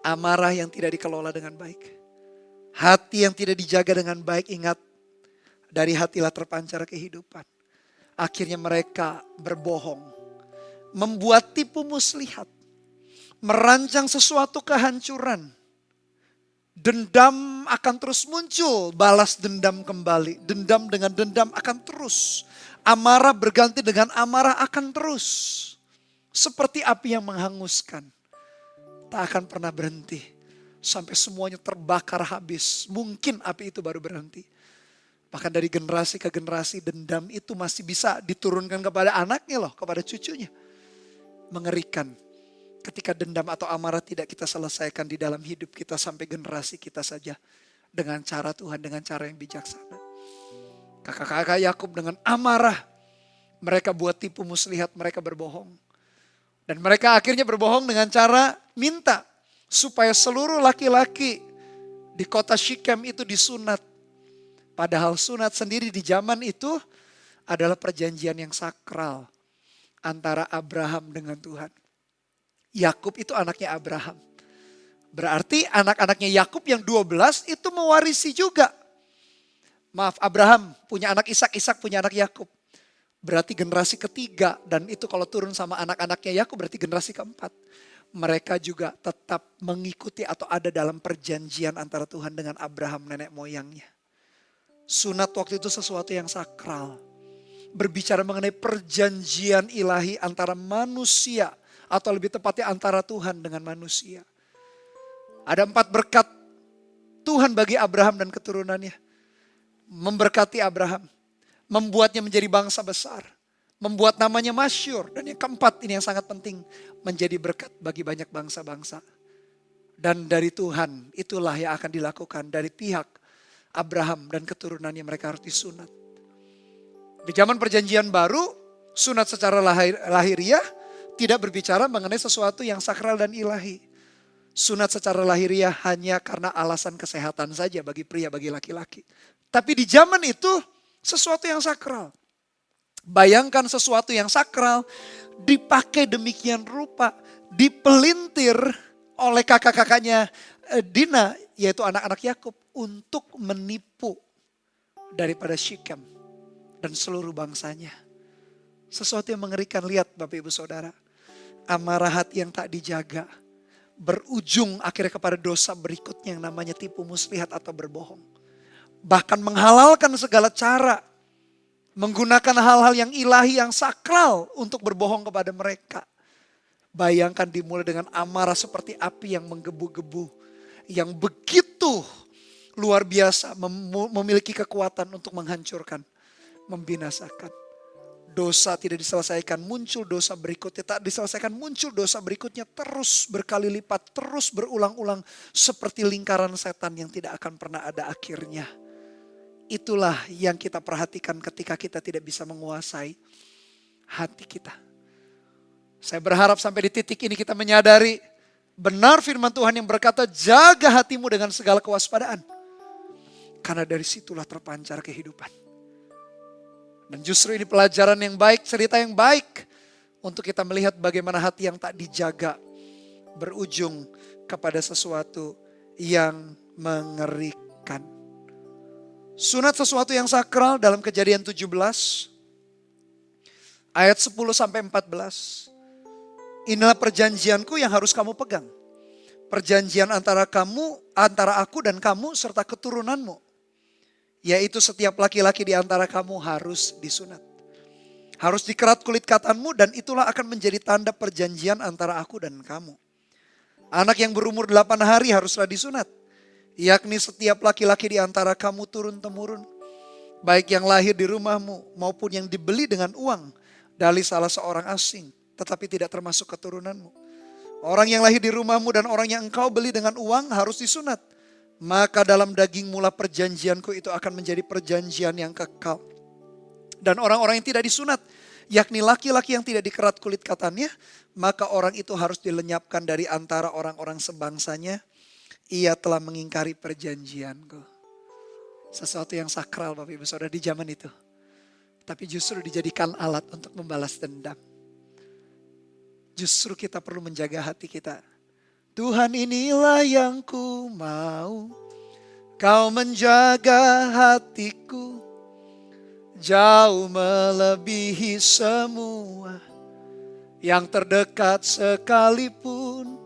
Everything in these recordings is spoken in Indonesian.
Amarah yang tidak dikelola dengan baik. Hati yang tidak dijaga dengan baik, ingat, dari hatilah terpancar kehidupan. Akhirnya mereka berbohong, membuat tipu muslihat, merancang sesuatu kehancuran. Dendam akan terus muncul, balas dendam kembali. Dendam dengan dendam akan terus. Amarah berganti dengan amarah akan terus. Seperti api yang menghanguskan. Tak akan pernah berhenti. Sampai semuanya terbakar habis. Mungkin api itu baru berhenti. Bahkan dari generasi ke generasi dendam itu masih bisa diturunkan kepada anaknya loh, kepada cucunya. Mengerikan. Ketika dendam atau amarah tidak kita selesaikan di dalam hidup kita sampai generasi kita saja. Dengan cara Tuhan, dengan cara yang bijaksana. Kakak-kakak Yakub dengan amarah. Mereka buat tipu muslihat, mereka berbohong. Dan mereka akhirnya berbohong dengan cara minta. Supaya seluruh laki-laki di kota Syichem itu disunat. Padahal sunat sendiri di zaman itu adalah perjanjian yang sakral. Antara Abraham dengan Tuhan. Yakub itu anaknya Abraham. Berarti anak-anaknya Yakub yang 12 itu mewarisi juga. Maaf, Abraham punya anak Ishak, Ishak punya anak Yakub. Berarti generasi ketiga, dan itu kalau turun sama anak-anaknya Yakub berarti generasi keempat. Mereka juga tetap mengikuti atau ada dalam perjanjian antara Tuhan dengan Abraham nenek moyangnya. Sunat waktu itu sesuatu yang sakral. Berbicara mengenai perjanjian ilahi antara manusia, atau lebih tepatnya antara Tuhan dengan manusia. Ada 4 berkat Tuhan bagi Abraham dan keturunannya. Memberkati Abraham. Membuatnya menjadi bangsa besar. Membuat namanya masyhur. Dan yang keempat, ini yang sangat penting. Menjadi berkat bagi banyak bangsa-bangsa. Dan dari Tuhan, itulah yang akan dilakukan. Dari pihak Abraham dan keturunannya, mereka harus disunat. Di zaman perjanjian baru, sunat secara lahiriah tidak berbicara mengenai sesuatu yang sakral dan ilahi. Sunat secara lahiriah hanya karena alasan kesehatan saja bagi pria, bagi laki-laki. Tapi di zaman itu sesuatu yang sakral. Bayangkan sesuatu yang sakral dipakai demikian rupa, dipelintir oleh kakak-kakaknya Dina, yaitu anak-anak Yakub, untuk menipu daripada Syichem dan seluruh bangsanya. Sesuatu yang mengerikan, lihat Bapak Ibu Saudara. Amarah hati yang tak dijaga berujung akhirnya kepada dosa berikutnya yang namanya tipu muslihat atau berbohong. Bahkan menghalalkan segala cara. Menggunakan hal-hal yang ilahi, yang sakral untuk berbohong kepada mereka. Bayangkan dimulai dengan amarah seperti api yang menggebu-gebu. Yang begitu luar biasa, memiliki kekuatan untuk menghancurkan, membinasakan. Dosa tidak diselesaikan, muncul dosa berikutnya. Tak diselesaikan, muncul dosa berikutnya. Terus berkali lipat, terus berulang-ulang. Seperti lingkaran setan yang tidak akan pernah ada akhirnya. Itulah yang kita perhatikan ketika kita tidak bisa menguasai hati kita. Saya berharap sampai di titik ini kita menyadari benar firman Tuhan yang berkata, jaga hatimu dengan segala kewaspadaan. Karena dari situlah terpancar kehidupan. Dan justru ini pelajaran yang baik, cerita yang baik. Untuk kita melihat bagaimana hati yang tak dijaga berujung kepada sesuatu yang mengerikan. Sunat sesuatu yang sakral dalam Kejadian 17. Ayat 10 sampai 14. Inilah perjanjianku yang harus kamu pegang. Perjanjian antara aku dan kamu serta keturunanmu. Yaitu setiap laki-laki di antara kamu harus disunat. Harus dikerat kulit katanmu dan itulah akan menjadi tanda perjanjian antara aku dan kamu. Anak yang berumur 8 hari haruslah disunat. Yakni setiap laki-laki di antara kamu turun-temurun. Baik yang lahir di rumahmu maupun yang dibeli dengan uang dari salah seorang asing. Tetapi tidak termasuk keturunanmu. Orang yang lahir di rumahmu dan orang yang engkau beli dengan uang harus disunat. Maka dalam dagingmu lah perjanjianku itu akan menjadi perjanjian yang kekal. Dan orang-orang yang tidak disunat, yakni laki-laki yang tidak dikerat kulit katannya, maka orang itu harus dilenyapkan dari antara orang-orang sebangsanya. Ia telah mengingkari perjanjianku. Sesuatu yang sakral Bapak Ibu Saudara di zaman itu. Tapi justru dijadikan alat untuk membalas dendam. Justru kita perlu menjaga hati kita Tuhan inilah yang ku mau, Kau menjaga hatiku, jauh melebihi semua yang terdekat sekalipun.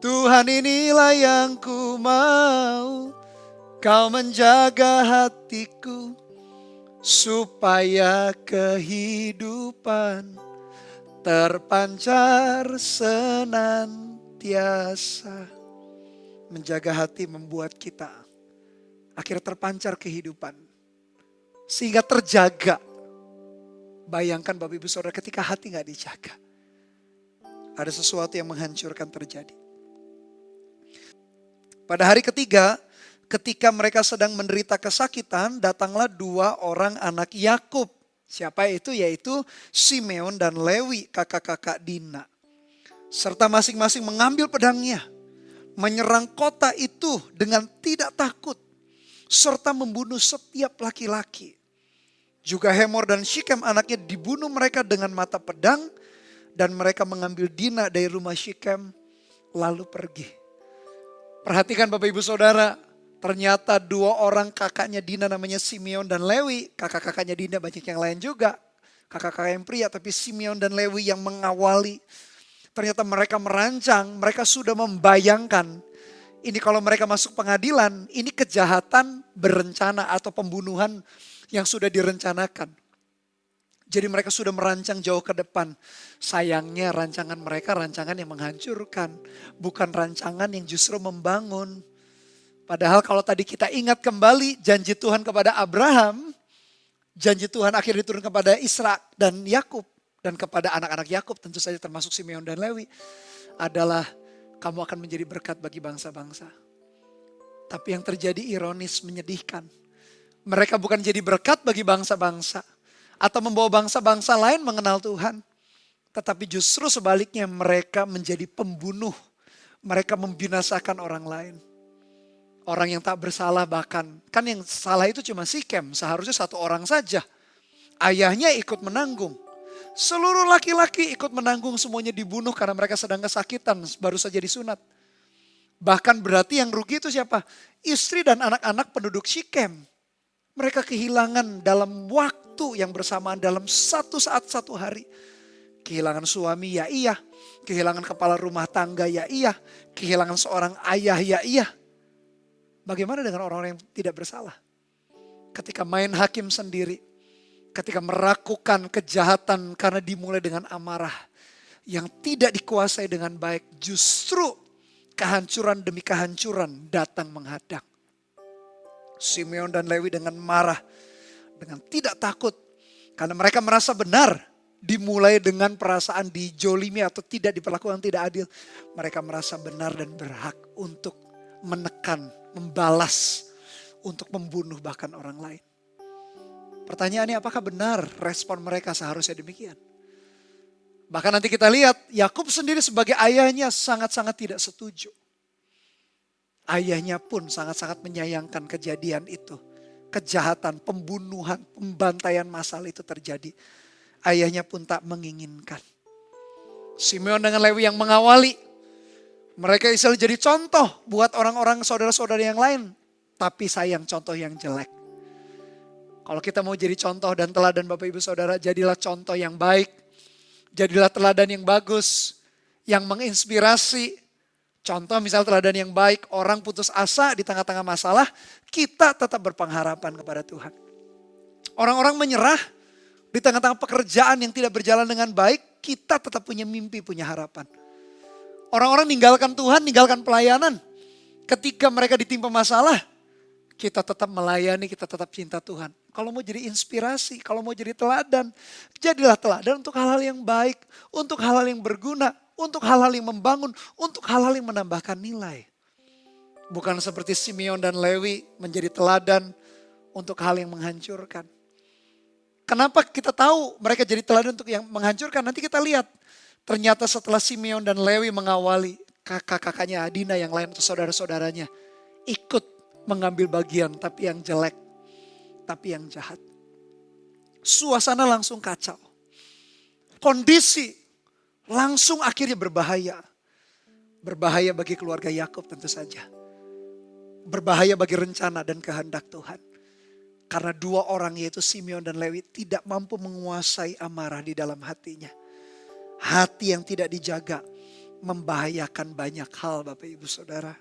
Tuhan inilah yang ku mau, Kau menjaga hatiku, supaya kehidupan terpancar senantiasa. Menjaga hati membuat kita akhirnya terpancar kehidupan, sehingga terjaga. Bayangkan Bapak Ibu Saudara, ketika hati gak dijaga, ada sesuatu yang menghancurkan terjadi. Pada hari ketiga, ketika mereka sedang menderita kesakitan, datanglah 2 orang anak Yakub. Siapa itu? Yaitu Simeon dan Lewi, kakak-kakak Dina. Serta masing-masing mengambil pedangnya, menyerang kota itu dengan tidak takut, serta membunuh setiap laki-laki. Juga Hemor dan Syichem anaknya dibunuh mereka dengan mata pedang, dan mereka mengambil Dina dari rumah Syichem lalu pergi. Perhatikan Bapak Ibu Saudara, ternyata 2 orang kakaknya Dina namanya Simeon dan Lewi. Kakak-kakaknya Dina banyak yang lain juga, kakak-kakak yang pria, tapi Simeon dan Lewi yang mengawali. Ternyata mereka merancang, mereka sudah membayangkan, ini kalau mereka masuk pengadilan, ini kejahatan berencana atau pembunuhan yang sudah direncanakan. Jadi mereka sudah merancang jauh ke depan. Sayangnya rancangan mereka rancangan yang menghancurkan, bukan rancangan yang justru membangun. Padahal kalau tadi kita ingat kembali janji Tuhan kepada Abraham, janji Tuhan akhirnya diturun kepada Ishak dan Yakub, dan kepada anak-anak Yakub tentu saja termasuk Simeon dan Lewi, adalah kamu akan menjadi berkat bagi bangsa-bangsa. Tapi yang terjadi ironis, menyedihkan. Mereka bukan jadi berkat bagi bangsa-bangsa atau membawa bangsa-bangsa lain mengenal Tuhan. Tetapi justru sebaliknya, mereka menjadi pembunuh. Mereka membinasakan orang lain. Orang yang tak bersalah bahkan. Kan yang salah itu cuma Syichem, seharusnya 1 orang saja. Ayahnya ikut menanggung. Seluruh laki-laki ikut menanggung, semuanya dibunuh karena mereka sedang kesakitan, baru saja disunat. Bahkan berarti yang rugi itu siapa? Istri dan anak-anak penduduk Syichem. Mereka kehilangan dalam waktu yang bersamaan, dalam satu saat, satu hari. Kehilangan suami, ya iya. Kehilangan kepala rumah tangga, ya iya. Kehilangan seorang ayah, ya iya. Bagaimana dengan orang-orang yang tidak bersalah? Ketika main hakim sendiri, ketika melakukan kejahatan karena dimulai dengan amarah, yang tidak dikuasai dengan baik, justru kehancuran demi kehancuran datang menghadang. Simeon dan Lewi dengan marah, dengan tidak takut, karena mereka merasa benar. Dimulai dengan perasaan dijolimi atau tidak diperlakukan tidak adil. Mereka merasa benar dan berhak untuk menekan, membalas, untuk membunuh bahkan orang lain. Pertanyaannya, apakah benar respon mereka seharusnya demikian? Bahkan nanti kita lihat Yakub sendiri sebagai ayahnya sangat-sangat tidak setuju. Ayahnya pun sangat-sangat menyayangkan kejadian itu. Kejahatan, pembunuhan, pembantaian massal itu terjadi. Ayahnya pun tak menginginkan. Simeon dengan Lewi yang mengawali. Mereka istilah jadi contoh buat orang-orang saudara-saudara yang lain. Tapi sayang, contoh yang jelek. Kalau kita mau jadi contoh dan teladan Bapak Ibu Saudara, jadilah contoh yang baik. Jadilah teladan yang bagus, yang menginspirasi. Contoh misal teladan yang baik, orang putus asa di tengah-tengah masalah, kita tetap berpengharapan kepada Tuhan. Orang-orang menyerah di tengah-tengah pekerjaan yang tidak berjalan dengan baik, kita tetap punya mimpi, punya harapan. Orang-orang ninggalkan Tuhan, ninggalkan pelayanan. Ketika mereka ditimpa masalah, kita tetap melayani, kita tetap cinta Tuhan. Kalau mau jadi inspirasi, kalau mau jadi teladan, jadilah teladan untuk hal-hal yang baik, untuk hal-hal yang berguna, untuk hal-hal yang membangun, untuk hal-hal yang menambahkan nilai. Bukan seperti Simeon dan Lewi menjadi teladan untuk hal yang menghancurkan. Kenapa kita tahu mereka jadi teladan untuk yang menghancurkan? Nanti kita lihat. Ternyata setelah Simeon dan Lewi mengawali, kakak-kakaknya Dina yang lain atau saudara-saudaranya ikut mengambil bagian, tapi yang jelek, tapi yang jahat. Suasana langsung kacau. Kondisi langsung akhirnya berbahaya. Berbahaya bagi keluarga Yakub tentu saja. Berbahaya bagi rencana dan kehendak Tuhan. Karena dua orang yaitu Simeon dan Lewi tidak mampu menguasai amarah di dalam hatinya. Hati yang tidak dijaga membahayakan banyak hal Bapak Ibu Saudara.